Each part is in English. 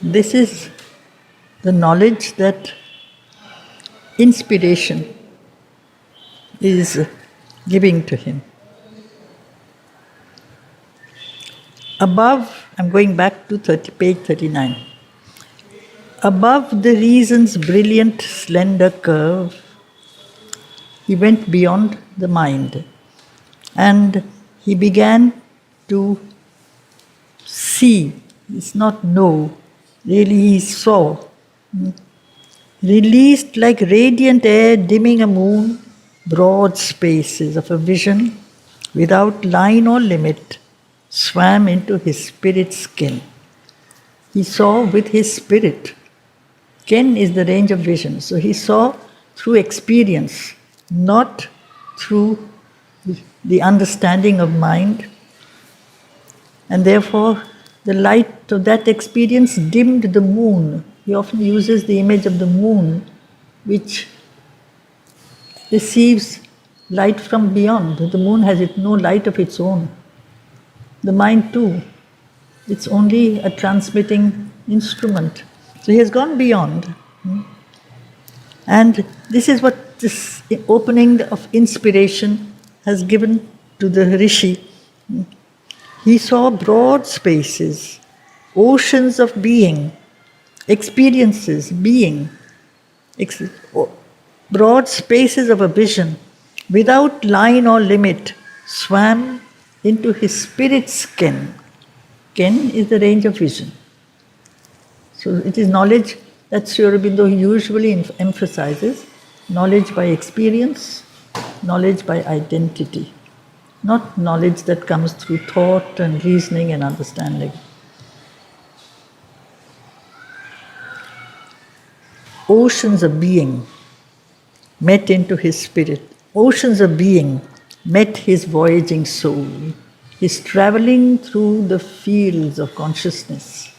This is the knowledge that inspiration is giving to him. Above, I'm going back to page 39. Above the reason's brilliant, slender curve, he went beyond the mind and he began to see. It's not know, really he saw. Released like radiant air dimming a moon, broad spaces of a vision without line or limit swam into his spirit's skin. He saw with his spirit. Ken is the range of vision. So he saw through experience, not through the understanding of mind. And therefore, the light of that experience dimmed the moon. He often uses the image of the moon, which receives light from beyond. The moon has no light of its own. The mind too. It's only a transmitting instrument. So he has gone beyond. And this is what this opening of inspiration has given to the Rishi. He saw broad spaces, oceans of being, experiences, being, broad spaces of a vision, without line or limit, swam into his spirit's ken. Ken is the range of vision. So it is knowledge that Sri Aurobindo usually emphasizes, knowledge by experience, knowledge by identity, not knowledge that comes through thought and reasoning and understanding. Oceans of being met into his spirit. Oceans of being met his voyaging soul. He's traveling through the fields of consciousness.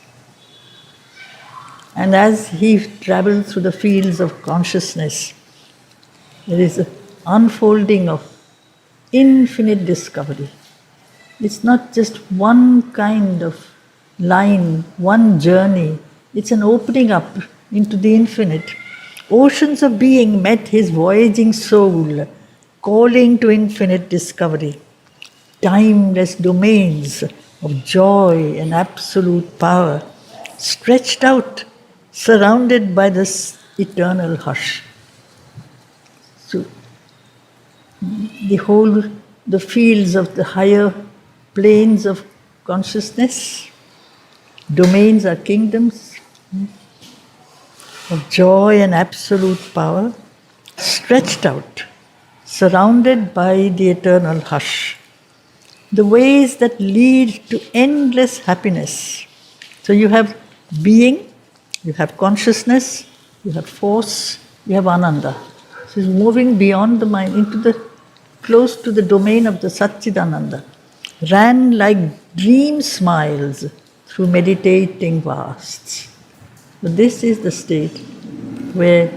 And as he traveled through the fields of consciousness, there is an unfolding of infinite discovery. It's not just one kind of line, one journey. It's an opening up into the infinite. Oceans of being met his voyaging soul, calling to infinite discovery. Timeless domains of joy and absolute power, stretched out, surrounded by this eternal hush. So, the fields of the higher planes of consciousness, domains are kingdoms of joy and absolute power, stretched out, surrounded by the eternal hush. The ways that lead to endless happiness. So you have being, you have consciousness, you have force, you have ananda. So it's moving beyond the mind into close to the domain of the Satchidananda. Ran like dream smiles through meditating vasts. But this is the state where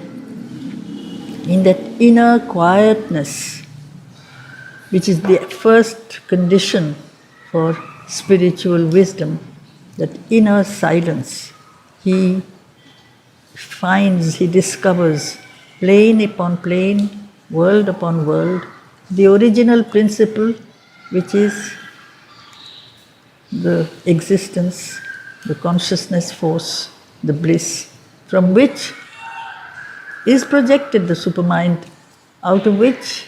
in that inner quietness, which is the first condition for spiritual wisdom, that inner silence, he finds, he discovers plane upon plane, world upon world, the original principle, which is the existence, the consciousness force, the bliss, from which is projected the supermind, out of which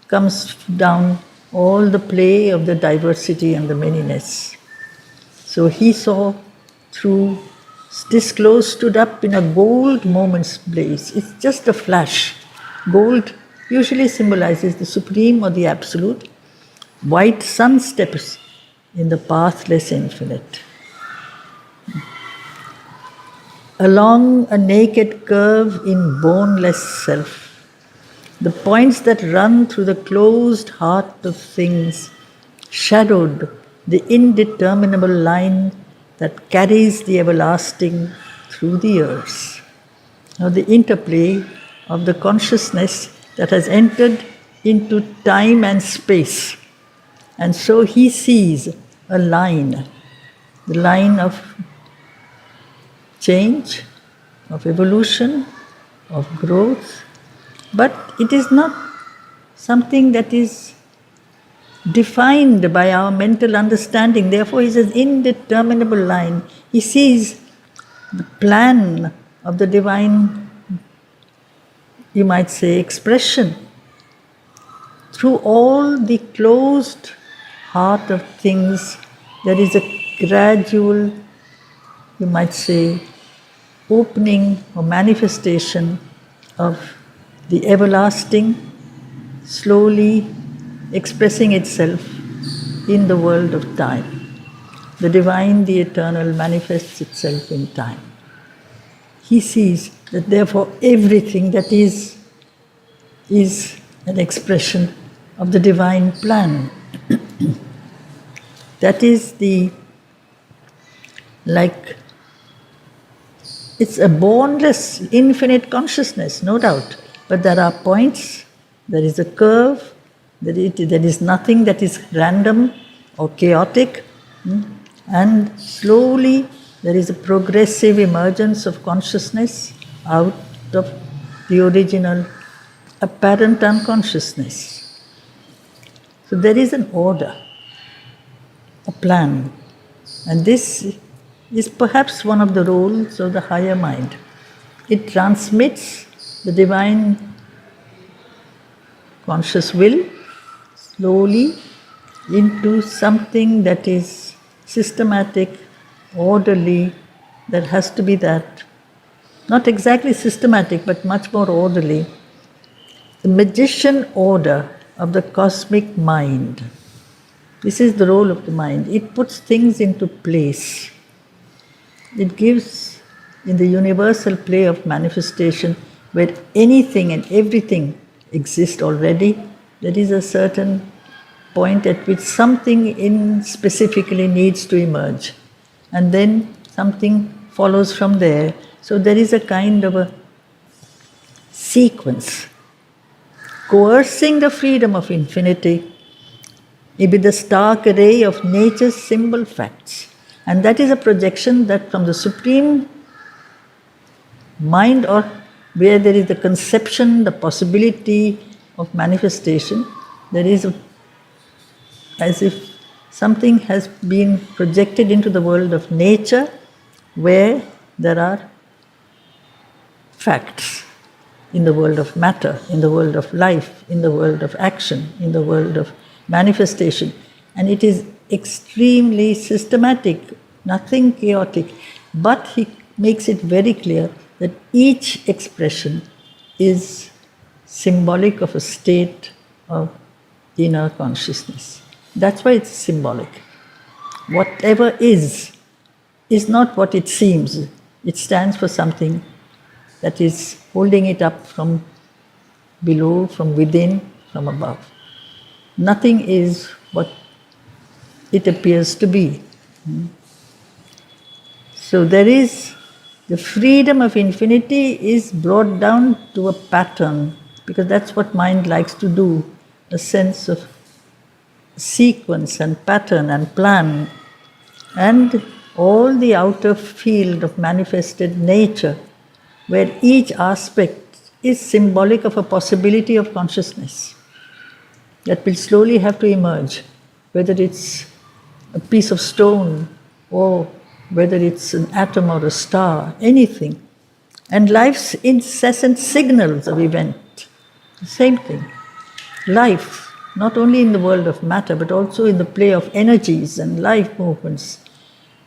comes down all the play of the diversity and the manyness. So he saw through, disclosed, stood up in a gold moment's blaze. It's just a flash. Gold usually symbolizes the supreme or the absolute. White sun steps in the pathless infinite. Along a naked curve in boneless self, the points that run through the closed heart of things shadowed the indeterminable line that carries the everlasting through the years. Now the interplay of the consciousness that has entered into time and space. And so he sees a line, the line of change, of evolution, of growth, but it is not something that is defined by our mental understanding. Therefore, it's an indeterminable line. He sees the plan of the divine, you might say, expression through all the closed heart of things. There is a gradual, you might say, opening or manifestation of the everlasting, slowly expressing itself in the world of time. The divine, the eternal, manifests itself in time. He sees that therefore everything that is an expression of the divine plan. That is it's a boundless, infinite consciousness, no doubt. But there are points, there is a curve, there is nothing that is random or chaotic. And slowly there is a progressive emergence of consciousness out of the original apparent unconsciousness. So there is an order, a plan. And this is perhaps one of the roles of the higher mind. It transmits the divine conscious will slowly into something that is systematic, orderly, that has to be that. Not exactly systematic, but much more orderly. The magician order of the cosmic mind. This is the role of the mind. It puts things into place. It gives, in the universal play of manifestation, where anything and everything exist already, there is a certain point at which something specifically needs to emerge. And then something follows from there. So there is a kind of a sequence. Coercing the freedom of infinity with the stark array of nature's symbol facts. And that is a projection that from the supreme mind, or where there is the conception, the possibility of manifestation, there is as if something has been projected into the world of nature, where there are facts in the world of matter, in the world of life, in the world of action, in the world of manifestation. And it is extremely systematic, nothing chaotic, but he makes it very clear that each expression is symbolic of a state of inner consciousness. That's why it's symbolic. Whatever is not what it seems. It stands for something that is holding it up from below, from within, from above. Nothing is what it appears to be. So there is the freedom of infinity is brought down to a pattern, because that's what mind likes to do, a sense of sequence and pattern and plan, and all the outer field of manifested nature, where each aspect is symbolic of a possibility of consciousness that will slowly have to emerge, whether it's a piece of stone or whether it's an atom or a star, anything. And life's incessant signals of event, the same thing. Life, not only in the world of matter, but also in the play of energies and life movements,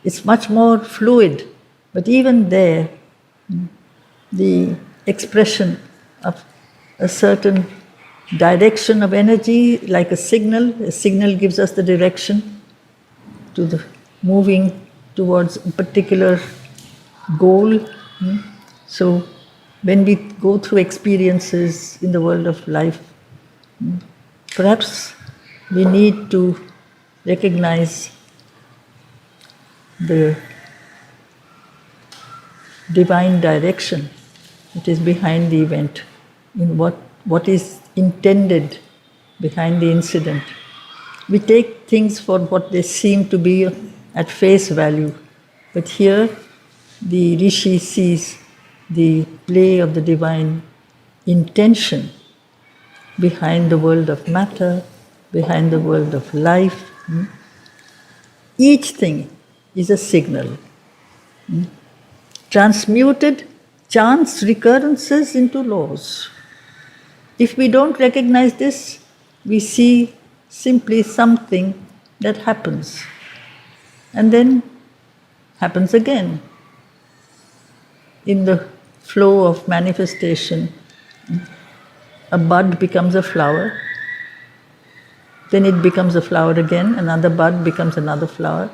it's much more fluid. But even there, the expression of a certain direction of energy, like a signal gives us the direction to the moving towards a particular goal. So when we go through experiences in the world of life, perhaps we need to recognize the divine direction that is behind the event, in what is intended behind the incident. We take things for what they seem to be at face value, but here the Rishi sees the play of the divine intention behind the world of matter, behind the world of life. Each thing is a signal. Transmuted chance recurrences into laws. If we don't recognize this, we see simply something that happens and then happens again. In the flow of manifestation, a bud becomes a flower, then it becomes a flower again, another bud becomes another flower.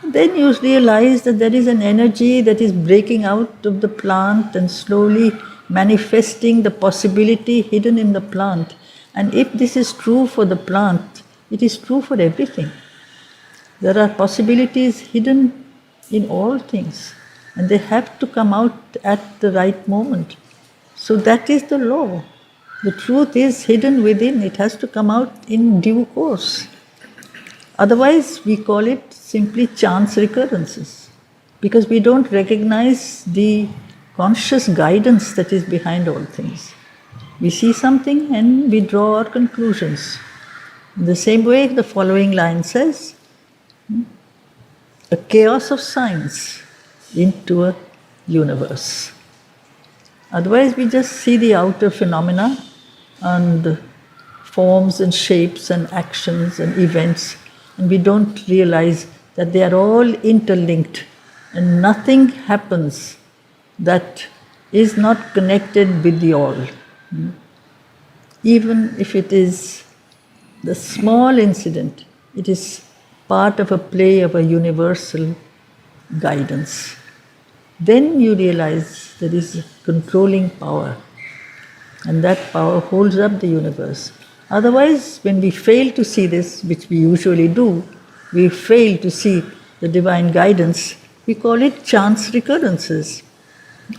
Then you realize that there is an energy that is breaking out of the plant and slowly manifesting the possibility hidden in the plant. And if this is true for the plant, it is true for everything. There are possibilities hidden in all things, and they have to come out at the right moment. So that is the law. The truth is hidden within, it has to come out in due course. Otherwise, we call it simply chance recurrences, because we don't recognize the conscious guidance that is behind all things. We see something and we draw our conclusions. In the same way, the following line says, a chaos of signs into a universe. Otherwise, we just see the outer phenomena and forms and shapes and actions and events, and we don't realize that they are all interlinked and nothing happens that is not connected with the all. Even if it is the small incident, it is part of a play of a universal guidance. Then you realize there is a controlling power, and that power holds up the universe. Otherwise, when we fail to see this, which we usually do, we fail to see the divine guidance, we call it chance recurrences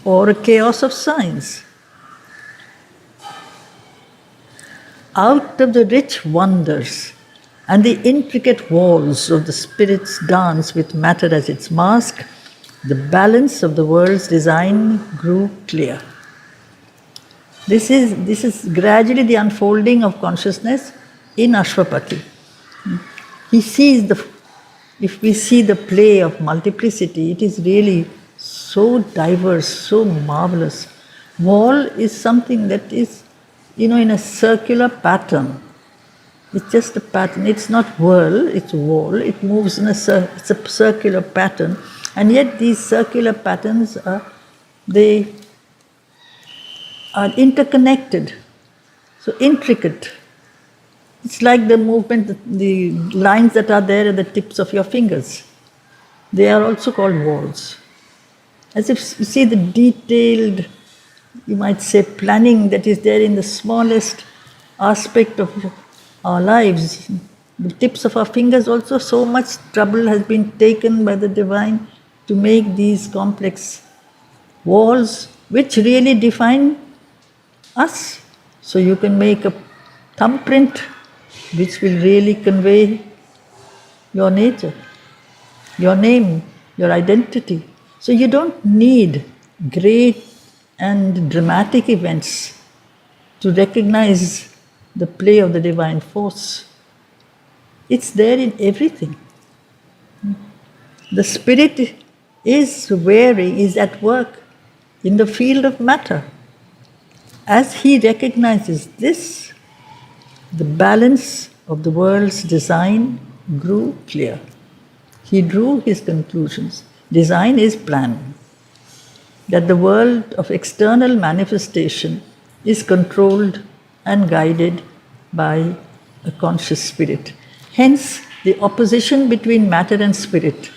or a chaos of signs. Out of the rich wonders and the intricate walls of the spirit's dance with matter as its mask, the balance of the world's design grew clear. This is gradually the unfolding of consciousness in Ashwapati. He sees if we see the play of multiplicity, it is really so diverse, so marvelous. Wall is something that is, in a circular pattern. It's just a pattern. It's not whirl, it's wall. It moves it's a circular pattern. And yet these circular patterns are interconnected, so intricate. It's like the movement, the lines that are there at the tips of your fingers. They are also called walls. As if you see the detailed, you might say, planning that is there in the smallest aspect of our lives. The tips of our fingers also, so much trouble has been taken by the divine to make these complex walls which really define us. So you can make a thumbprint which will really convey your nature, your name, your identity. So you don't need great and dramatic events to recognize the play of the divine force. It's there in everything. The spirit is at work in the field of matter. As he recognizes this, the balance of the world's design grew clear. He drew his conclusions. Design is plan. That the world of external manifestation is controlled and guided by a conscious spirit. Hence, the opposition between matter and spirit,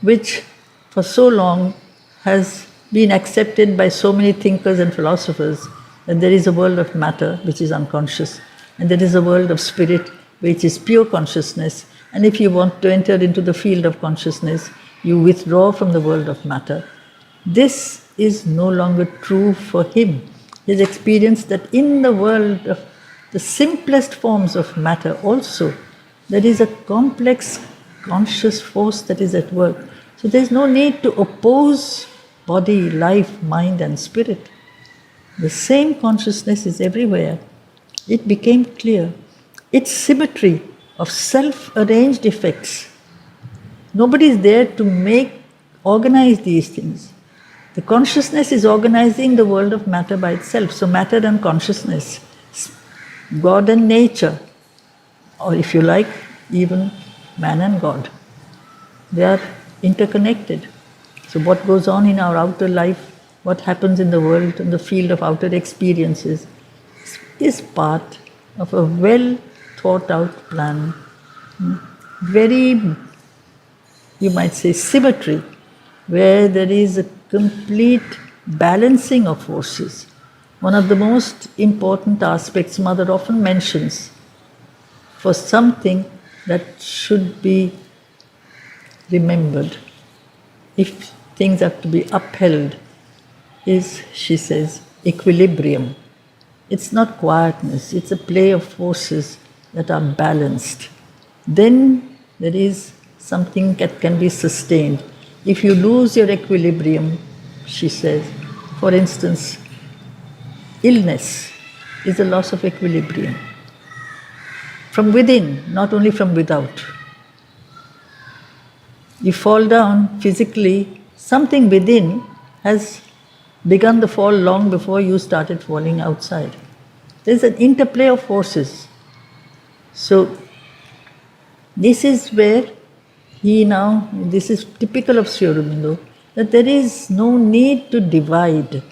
which for so long has been accepted by so many thinkers and philosophers, that there is a world of matter which is unconscious, and there is a world of spirit which is pure consciousness. And if you want to enter into the field of consciousness, you withdraw from the world of matter. This is no longer true for him. His experience that in the world of the simplest forms of matter also, there is a complex conscious force that is at work. So there is no need to oppose body, life, mind and spirit. The same consciousness is everywhere. It became clear. Its symmetry of self-arranged effects. Nobody is there to organize these things. The consciousness is organizing the world of matter by itself. So matter and consciousness, God and nature, or if you like, even man and God, they are interconnected. So what goes on in our outer life, what happens in the world, in the field of outer experiences, is part of a well thought out plan. Very, you might say, symmetry, where there is a complete balancing of forces. One of the most important aspects Mother often mentions for something that should be remembered, if things have to be upheld, is, she says, equilibrium. It's not quietness, it's a play of forces that are balanced. Then there is something that can be sustained. If you lose your equilibrium, she says, for instance, illness is a loss of equilibrium. From within, not only from without. You fall down physically, something within has begun the fall long before you started falling outside. There's an interplay of forces. So, this is where this is typical of Sri Aurobindo, that there is no need to divide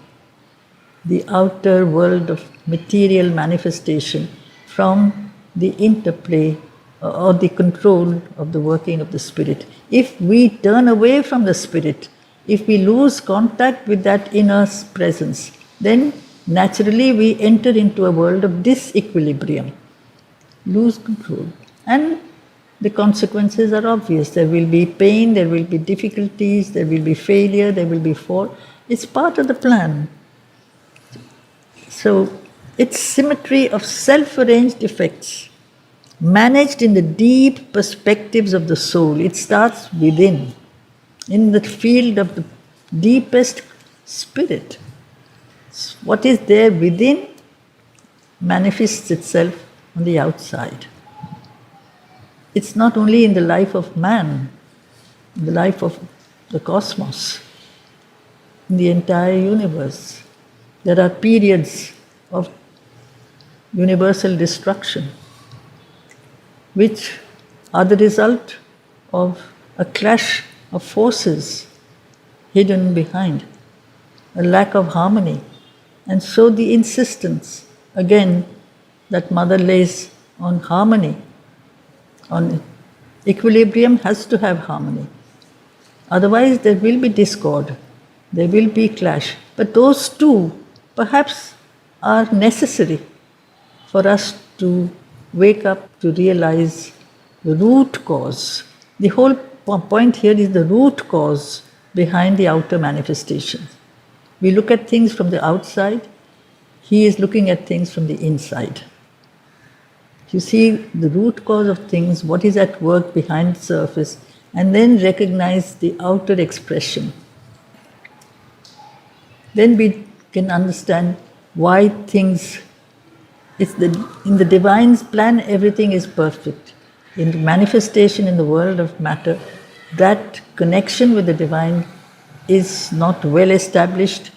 the outer world of material manifestation from the interplay or the control of the working of the spirit. If we turn away from the spirit, if we lose contact with that inner presence, then naturally we enter into a world of disequilibrium, lose control. And the consequences are obvious. There will be pain, there will be difficulties, there will be failure, there will be fall. It's part of the plan. So, it's symmetry of self-arranged effects, managed in the deep perspectives of the soul. It starts within, in the field of the deepest spirit. What is there within manifests itself on the outside. It's not only in the life of man, in the life of the cosmos, in the entire universe. There are periods of universal destruction, which are the result of a clash of forces hidden behind, a lack of harmony. And so the insistence, again, that Mother lays on harmony, on equilibrium, has to have harmony. Otherwise there will be discord, there will be clash. But those two perhaps are necessary for us to wake up to realize the root cause. The whole point here is the root cause behind the outer manifestations. We look at things from the outside, he is looking at things from the inside. You see the root cause of things, what is at work behind the surface, and then recognize the outer expression. Then we can understand why things, in the Divine's plan everything is perfect. In the manifestation in the world of matter, that connection with the Divine is not well established,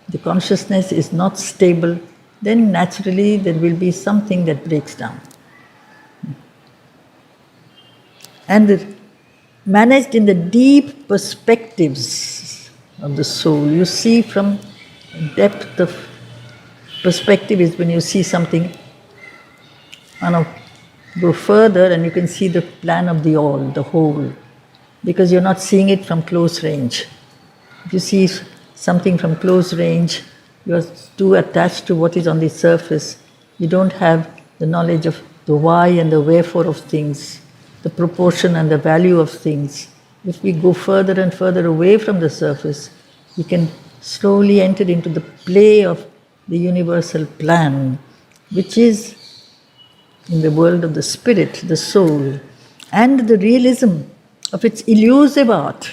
the consciousness is not stable, then naturally there will be something that breaks down. And managed in the deep perspectives of the soul. You see from depth of perspective is when you see something, go further and you can see the plan of the all, the whole, because you're not seeing it from close range. If you see something from close range, you're too attached to what is on the surface. You don't have the knowledge of the why and the wherefore of things, the proportion and the value of things. If we go further and further away from the surface, we can slowly enter into the play of the universal plan, which is in the world of the spirit, the soul, and the realism of its elusive art.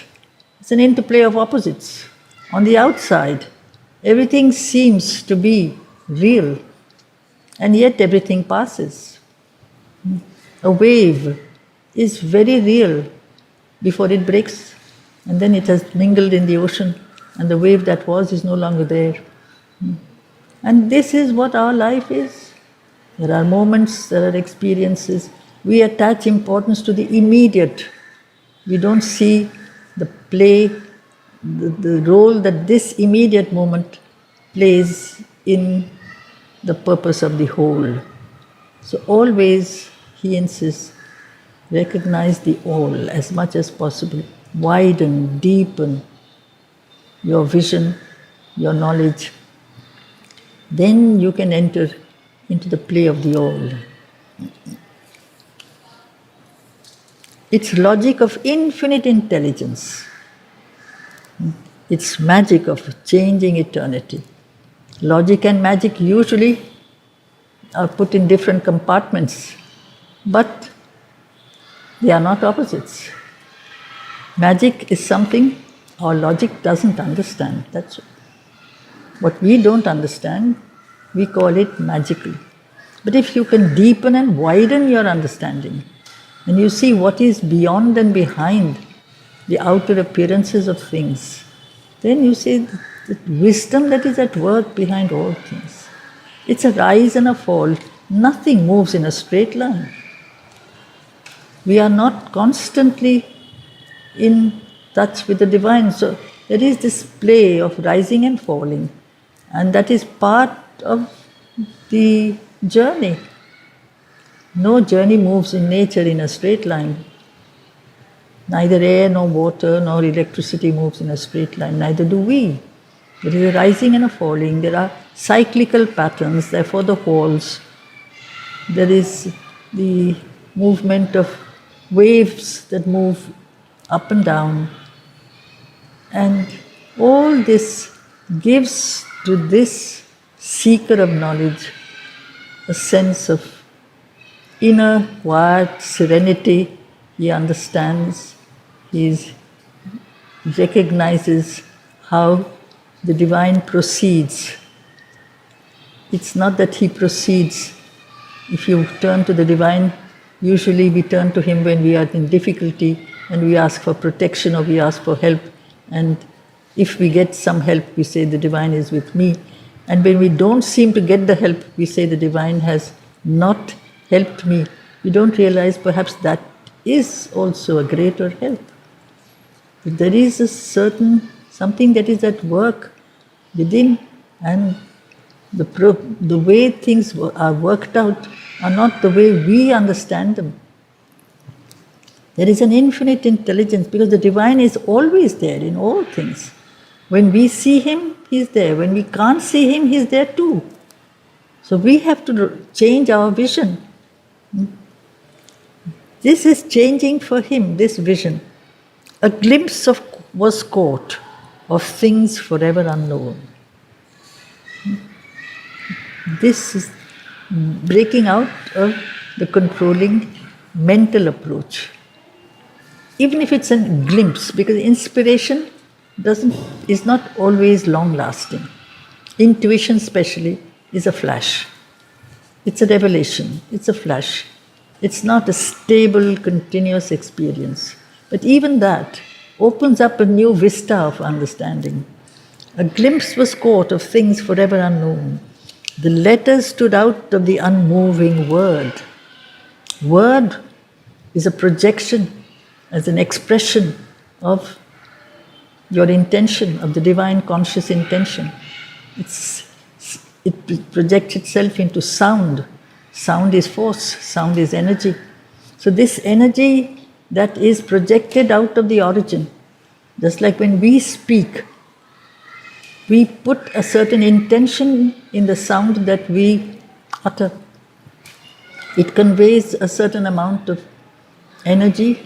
It's an interplay of opposites. On the outside, everything seems to be real, and yet everything passes. A wave is very real before it breaks, and then it has mingled in the ocean, and the wave that was is no longer there. And this is what our life is. There are moments, there are experiences. We attach importance to the immediate. We don't see the play, the role that this immediate moment plays in the purpose of the whole. So always, he insists, recognize the all as much as possible. Widen, deepen your vision, your knowledge. Then you can enter into the play of the all. It's logic of infinite intelligence. It's magic of changing eternity. Logic and magic usually are put in different compartments, but they are not opposites. Magic is something our logic doesn't understand. That's it. What we don't understand, we call it magical. But if you can deepen and widen your understanding, and you see what is beyond and behind the outer appearances of things, then you see the wisdom that is at work behind all things. It's a rise and a fall. Nothing moves in a straight line. We are not constantly in touch with the divine. So there is this play of rising and falling, and that is part of the journey. No journey moves in nature in a straight line. Neither air, nor water, nor electricity moves in a straight line, neither do we. There is a rising and a falling, there are cyclical patterns, therefore the walls. There is the movement of waves that move up and down. And all this gives to this seeker of knowledge a sense of inner quiet serenity. He understands, he recognizes how the divine proceeds. It's not that he proceeds. If you turn to the divine, usually we turn to him when we are in difficulty and we ask for protection or we ask for help. And if we get some help, we say the divine is with me. And when we don't seem to get the help, we say the divine has not helped me. We don't realize perhaps that is also a greater help. But there is a certain something that is at work within, and the way things are worked out are not the way we understand them. There is an infinite intelligence because the divine is always there in all things. When we see him, he is there. When we can't see him, he is there too. So we have to change our vision. This is changing for him, this vision. A glimpse was caught of things forever unknown. This is breaking out of the controlling mental approach. Even if it's a glimpse, because inspiration is not always long-lasting. Intuition especially is a flash. It's a revelation, it's a flash. It's not a stable, continuous experience. But even that opens up a new vista of understanding. A glimpse was caught of things forever unknown. The letters stood out of the unmoving word. Word is a projection, as an expression of your intention, of the divine conscious intention. It projects itself into sound. Sound is force, sound is energy. So this energy that is projected out of the origin, just like when we speak, we put a certain intention in the sound that we utter. It conveys a certain amount of energy,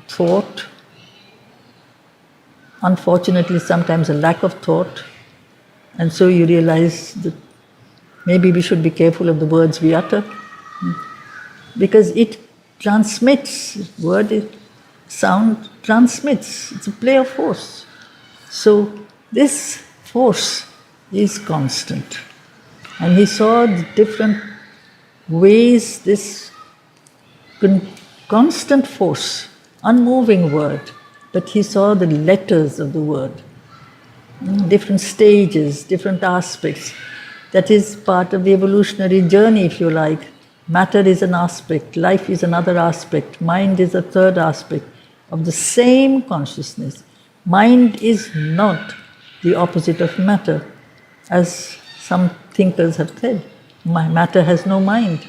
thought, unfortunately sometimes a lack of thought, and so you realize that maybe we should be careful of the words we utter, because it transmits, sound transmits, it's a play of force. So This force is constant. And he saw the different ways this constant force, unmoving word, but he saw the letters of the word, different stages, different aspects. That is part of the evolutionary journey, if you like. Matter is an aspect, life is another aspect, mind is a third aspect of the same consciousness. Mind is not the opposite of matter, as some thinkers have said. Matter has no mind.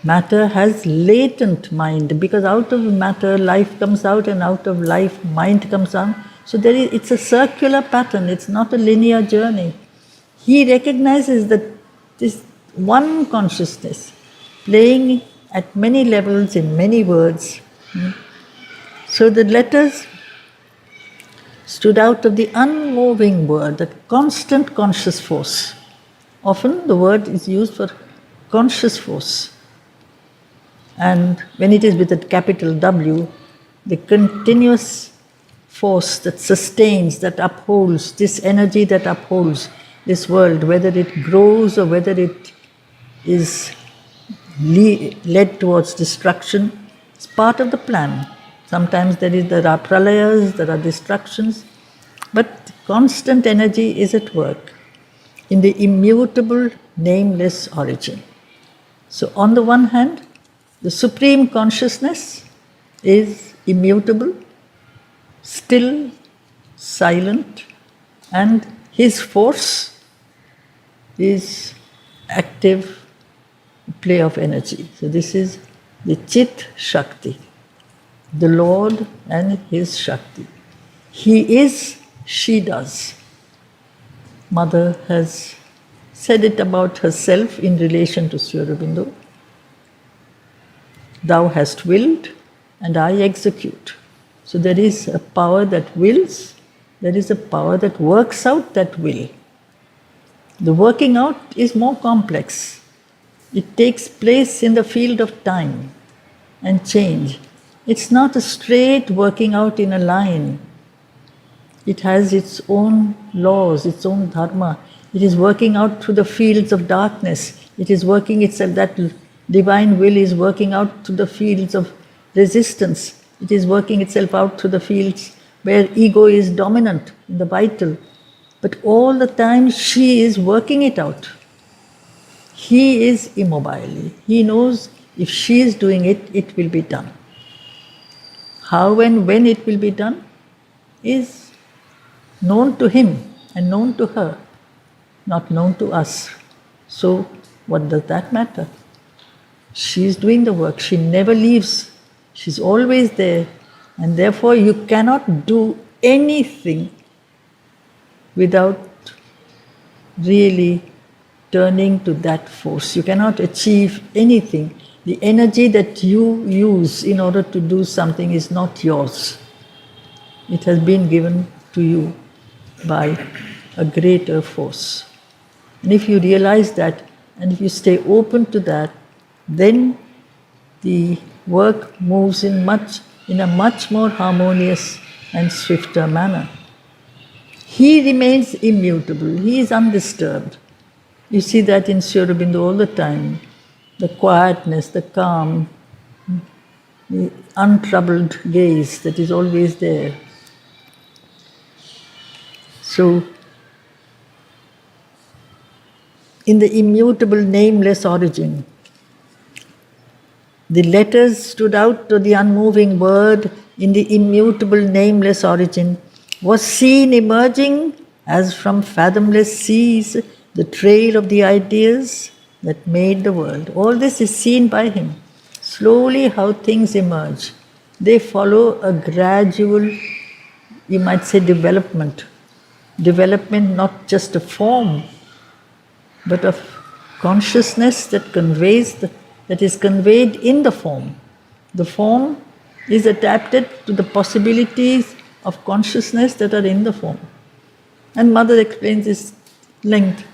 Matter has latent mind, because out of matter life comes out, and out of life mind comes out. So it's a circular pattern, it's not a linear journey. He recognizes that this one consciousness playing at many levels in many words. So the letters stood out of the unmoving word, the constant conscious force. Often the word is used for conscious force. And when it is with a capital W, the continuous force that sustains, that upholds, this energy that upholds this world, whether it grows or whether it is led towards destruction, it's part of the plan. Sometimes there are pralayas, there are destructions, but constant energy is at work in the immutable, nameless origin. So on the one hand, the Supreme Consciousness is immutable, still, silent, and his force is active play of energy. So this is the Chit Shakti, the Lord and his Shakti. He is, she does. Mother has said it about herself in relation to Sri Aurobindo. Thou hast willed and I execute. So there is a power that wills, there is a power that works out that will. The working out is more complex. It takes place in the field of time and change. It's not a straight working out in a line. It has its own laws, its own dharma. It is working out through the fields of darkness. It is working itself, that divine will is working out through the fields of resistance. It is working itself out through the fields where ego is dominant in the vital. But all the time she is working it out. He is immobile. He knows if she is doing it, it will be done. How and when it will be done is known to him and known to her, not known to us. So what does that matter? She is doing the work. She never leaves. She's always there. And therefore you cannot do anything without really turning to that force. You cannot achieve anything. The energy that you use in order to do something is not yours. It has been given to you by a greater force. And if you realize that, and if you stay open to that, then the work moves in a much more harmonious and swifter manner. He remains immutable. He is undisturbed. You see that in Sri Aurobindo all the time. The quietness, the calm, the untroubled gaze that is always there. So, in the immutable, nameless origin, the letters stood out to the unmoving word in the immutable, nameless origin, was seen emerging as from fathomless seas the trail of the ideas that made the world. All this is seen by him. Slowly how things emerge. They follow a gradual, you might say, development. Development not just of form, but of consciousness that is conveyed in the form. The form is adapted to the possibilities of consciousness that are in the form. And Mother explains this length,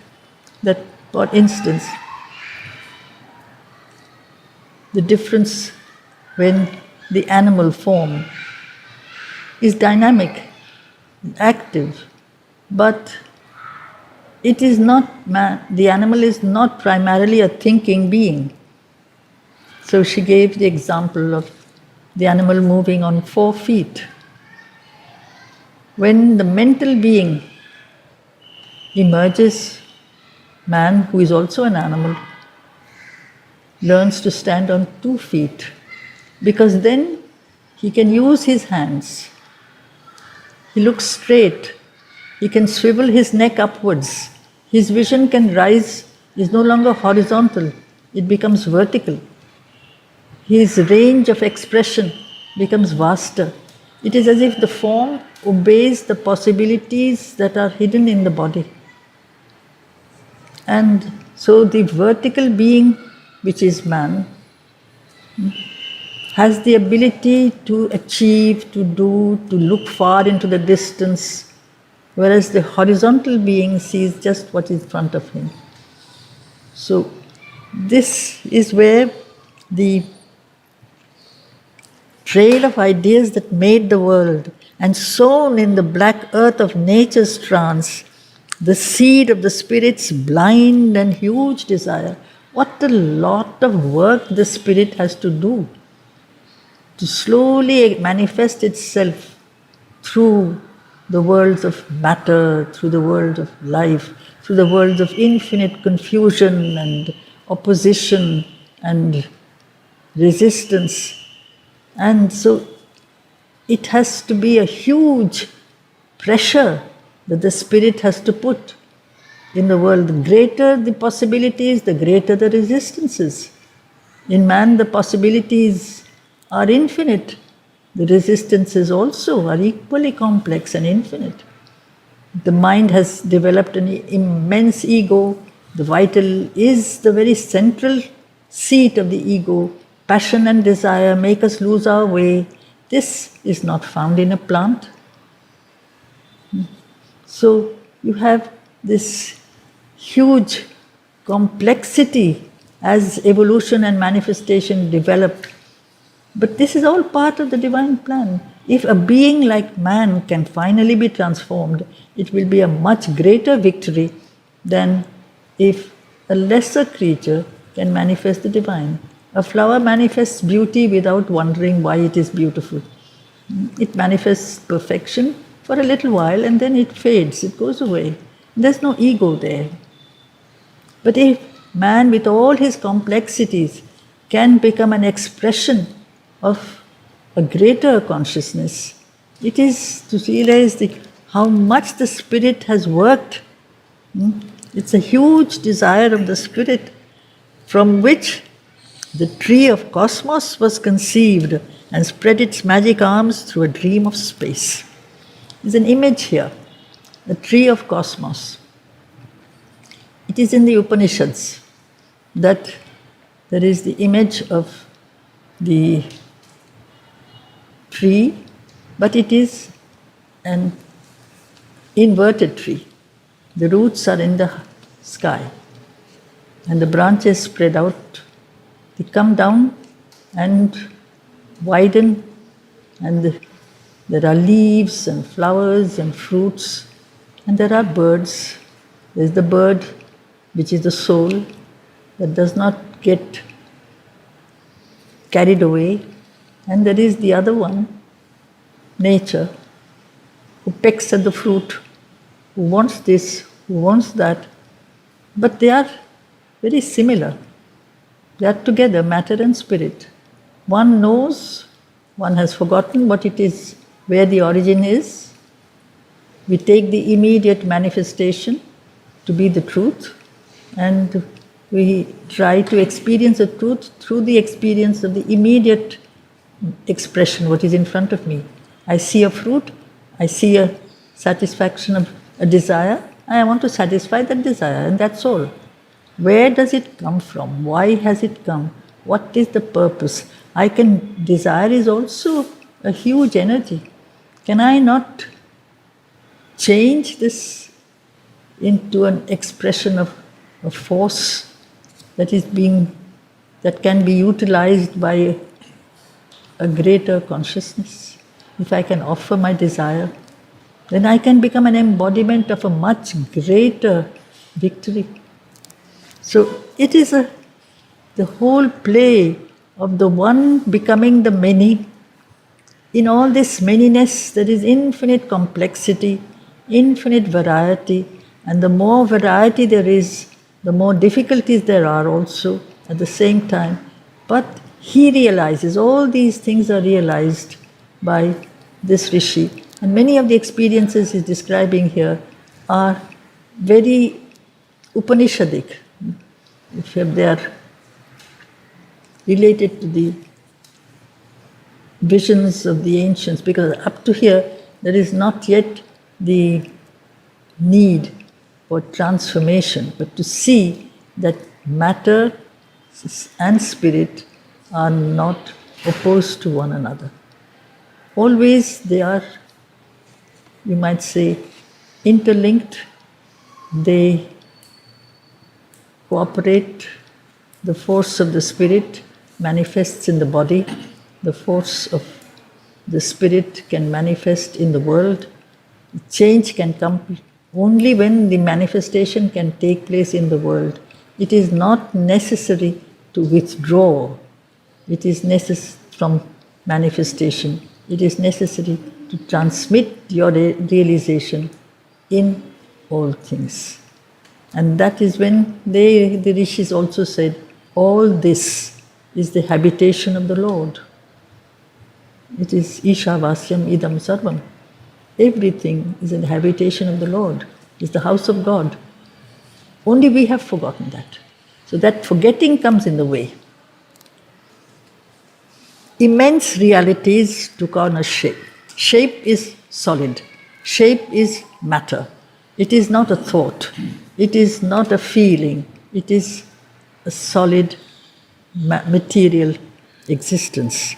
that, for instance, the difference when the animal form is dynamic. active, but it is not the animal is not primarily a thinking being. So she gave the example of the animal moving on 4 feet. When the mental being emerges, man, who is also an animal, learns to stand on 2 feet, because then he can use his hands. He looks straight. He can swivel his neck upwards. His vision can rise, is no longer horizontal, it becomes vertical. His range of expression becomes vaster. It is as if the form obeys the possibilities that are hidden in the body. And so the vertical being, which is man, has the ability to achieve, to do, to look far into the distance, whereas the horizontal being sees just what is in front of him. So this is where the trail of ideas that made the world and sown in the black earth of nature's trance, the seed of the spirit's blind and huge desire. What a lot of work the spirit has to do to slowly manifest itself through the worlds of matter, through the world of life, through the worlds of infinite confusion and opposition and resistance. And so it has to be a huge pressure that the spirit has to put in the world. The greater the possibilities, the greater the resistances. In man, the possibilities are infinite. The resistances also are equally complex and infinite. The mind has developed an immense ego. The vital is the very central seat of the ego. Passion and desire make us lose our way. This is not found in a plant. So you have this huge complexity as evolution and manifestation develop. But this is all part of the divine plan. If a being like man can finally be transformed, it will be a much greater victory than if a lesser creature can manifest the divine. A flower manifests beauty without wondering why it is beautiful. It manifests perfection for a little while and then it fades, it goes away. There's no ego there. But if man, with all his complexities, can become an expression of a greater consciousness, it is to realize how much the spirit has worked. It's a huge desire of the spirit from which the tree of cosmos was conceived and spread its magic arms through a dream of space. There's an image here, the tree of cosmos. It is in the Upanishads that there is the image of the tree, but it is an inverted tree. The roots are in the sky and the branches spread out. They come down and widen, and there are leaves and flowers and fruits, and there are birds. There's the bird, which is the soul, that does not get carried away, and there is the other one, nature, who pecks at the fruit, who wants this, who wants that, but they are very similar. They are together, matter and spirit. One knows, one has forgotten what it is, where the origin is. We take the immediate manifestation to be the truth, and we try to experience the truth through the experience of the immediate expression, what is in front of me. I see a fruit, I see a satisfaction of a desire, I want to satisfy that desire, and that's all. Where does it come from? Why has it come? What is the purpose? Desire is also a huge energy. Can I not change this into an expression of a force that can be utilized by a greater consciousness? If I can offer my desire, then I can become an embodiment of a much greater victory. So it is the whole play of the one becoming the many. In all this manyness, there is infinite complexity, infinite variety, and the more variety there is, the more difficulties there are also at the same time. But he realizes, all these things are realized by this Rishi. And many of the experiences he's describing here are very Upanishadic. If they are related to the visions of the ancients, because up to here there is not yet the need for transformation, but to see that matter and spirit are not opposed to one another. Always they are, you might say, interlinked, they cooperate. The force of the spirit manifests in the body, the force of the spirit can manifest in the world. Change can come only when the manifestation can take place in the world. It is not necessary to withdraw. It is necessary from manifestation. It is necessary to transmit your realization in all things. And that is when the rishis also said, all this is the habitation of the Lord. It is Ishavasyam idam sarvam. Everything is in the habitation of the Lord. It's the house of God. Only we have forgotten that. So that forgetting comes in the way. Immense realities took on a shape. Shape is solid. Shape is matter. It is not a thought. It is not a feeling. It is a solid material existence.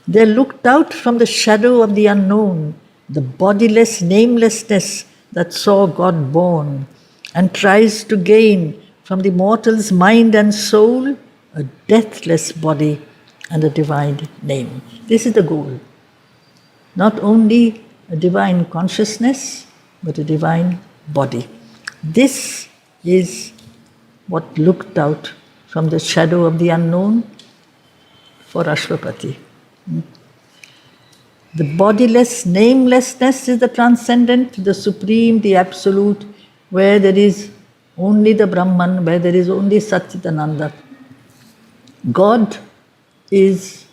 They looked out from the shadow of the unknown, the bodiless namelessness that saw God born and tries to gain from the mortal's mind and soul a deathless body and a divine name. This is the goal. Not only a divine consciousness, but a divine body. This is what looked out from the shadow of the unknown for Ashwapati. The bodiless namelessness is the transcendent, the supreme, the absolute, where there is only the Brahman, where there is only Satchitananda. God is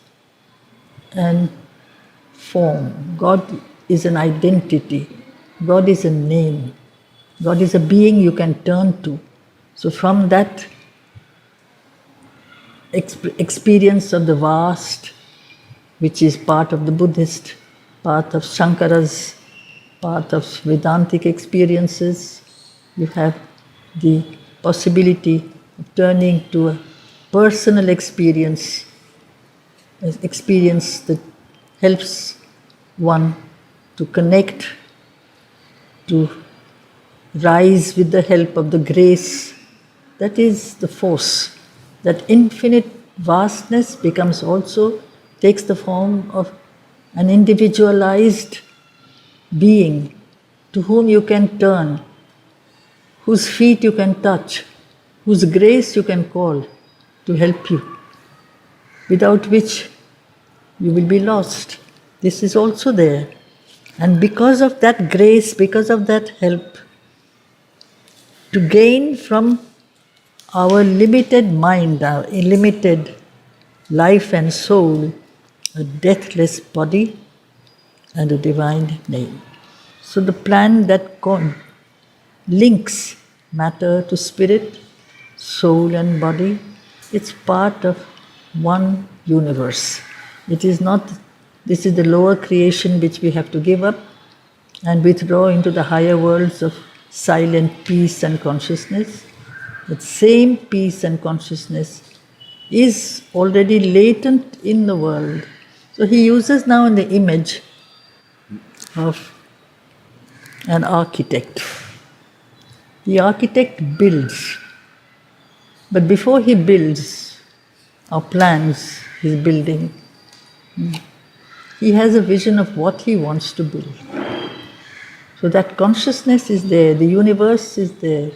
an form. God is an identity. God is a name. God is a being you can turn to. So from that experience of the vast, which is part of the Buddhist, part of Shankara's, part of Vedantic experiences, you have the possibility of turning to a personal experience, an experience that helps one to connect, to rise with the help of the grace. That is the force. That infinite vastness becomes also, takes the form of an individualized being to whom you can turn, whose feet you can touch, whose grace you can call to help you, without which you will be lost. This is also there. And because of that grace, because of that help, to gain from our limited mind, our limited life and soul, a deathless body and a divine name. So the plan that links matter to spirit, soul and body, it's part of one universe. It is not, this is the lower creation which we have to give up and withdraw into the higher worlds of silent peace and consciousness. That same peace and consciousness is already latent in the world. So he uses now in the image of an architect. The architect builds, but before he builds or plans his building, he has a vision of what he wants to build. So that consciousness is there, the universe is there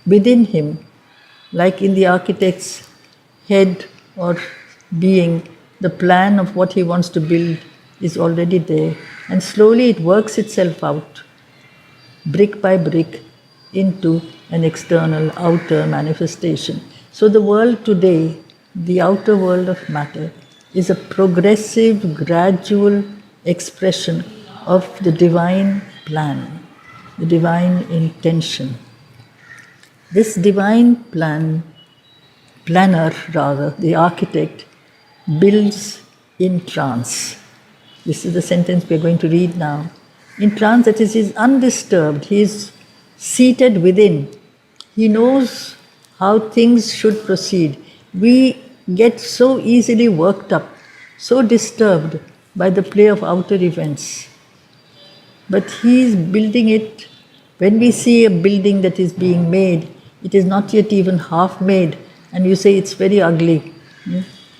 within him, like in the architect's head or being, the plan of what he wants to build is already there. And slowly it works itself out, brick by brick, into an external outer manifestation. So the world today, the outer world of matter, is a progressive, gradual expression of the divine plan, the divine intention. This divine planner, the architect, builds in trance. This is the sentence we are going to read now. In trance, that is, he is undisturbed, he is seated within. He knows how things should proceed. We get so easily worked up, so disturbed by the play of outer events. But he is building it. When we see a building that is being made, it is not yet even half made, and you say it's very ugly.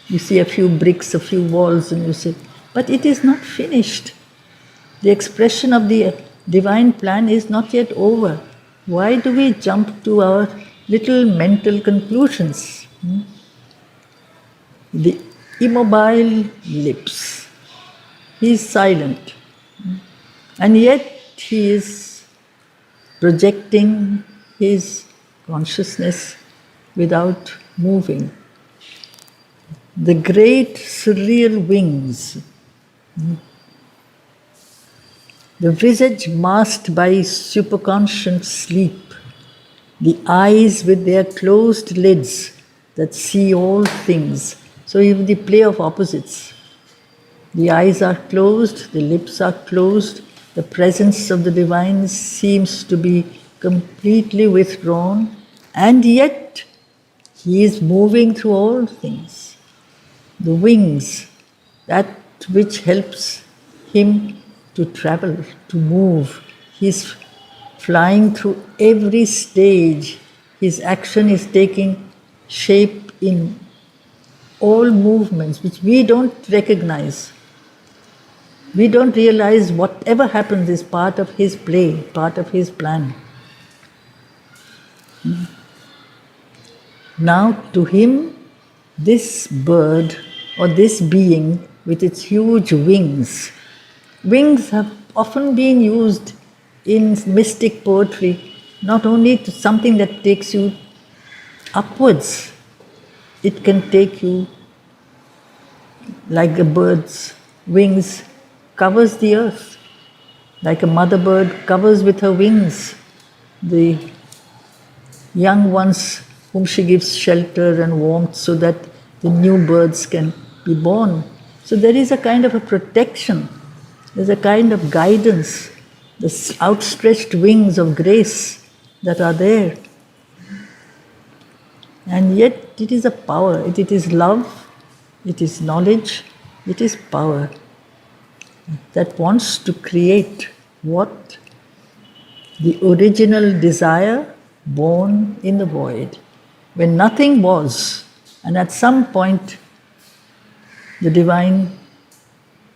You see a few bricks, a few walls, and you say, but it is not finished. The expression of the divine plan is not yet over. Why do we jump to our little mental conclusions? The immobile lips. He is silent. And yet he is projecting his consciousness without moving. The great surreal wings, the visage masked by superconscious sleep, the eyes with their closed lids that see all things. So even the play of opposites. The eyes are closed, the lips are closed, the presence of the divine seems to be completely withdrawn, and yet he is moving through all things. The wings, that which helps him to travel, to move. He is flying through every stage. His action is taking shape in all movements which we don't recognize. We don't realize whatever happens is part of his play, part of his plan. Now, to him, this bird or this being with its huge wings, wings have often been used in mystic poetry, not only to something that takes you upwards, it can take you like a bird's wings covers the earth, like a mother bird covers with her wings the young ones whom she gives shelter and warmth so that the new birds can be born. So there is a kind of a protection, there's a kind of guidance, the outstretched wings of grace that are there. And yet it is a power, it is love, it is knowledge, it is power that wants to create what? The original desire born in the void. When nothing was, and at some point the divine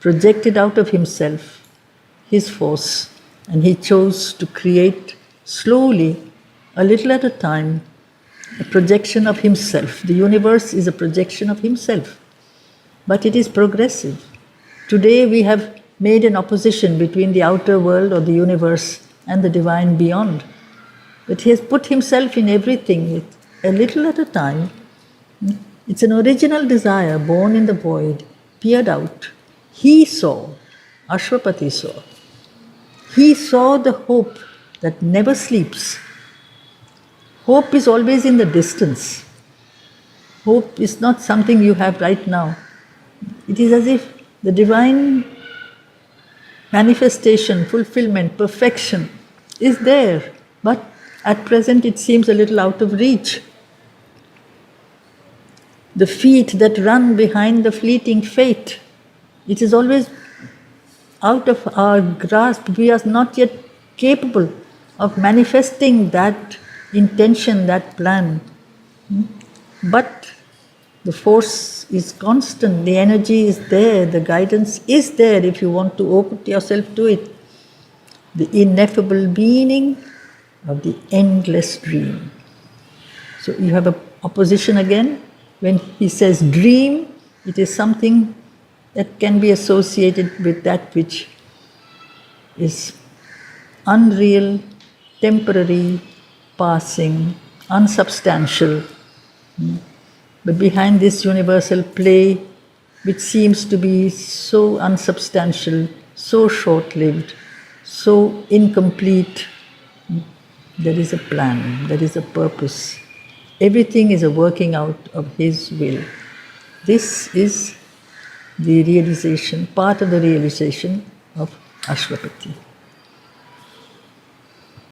projected out of himself his force, and he chose to create slowly, a little at a time, a projection of himself. The universe is a projection of himself, but it is progressive. Today we have made an opposition between the outer world or the universe and the divine beyond. But he has put himself in everything, a little at a time. It's an original desire born in the void, peered out. He saw, Ashwapati saw. He saw the hope that never sleeps. Hope is always in the distance. Hope is not something you have right now. It is as if the divine manifestation, fulfillment, perfection is there, but at present it seems a little out of reach. The feet that run behind the fleeting fate, it is always out of our grasp. We are not yet capable of manifesting that intention, that plan. But the force is constant, the energy is there, the guidance is there if you want to open yourself to it. the ineffable meaning of the endless dream. So you have an opposition again. When he says dream, it is something that can be associated with that which is unreal, temporary, passing, unsubstantial. But behind this universal play, which seems to be so unsubstantial, so short-lived, so incomplete, there is a plan, there is a purpose. Everything is a working out of His will. This is the realization, part of the realization of Ashwapati.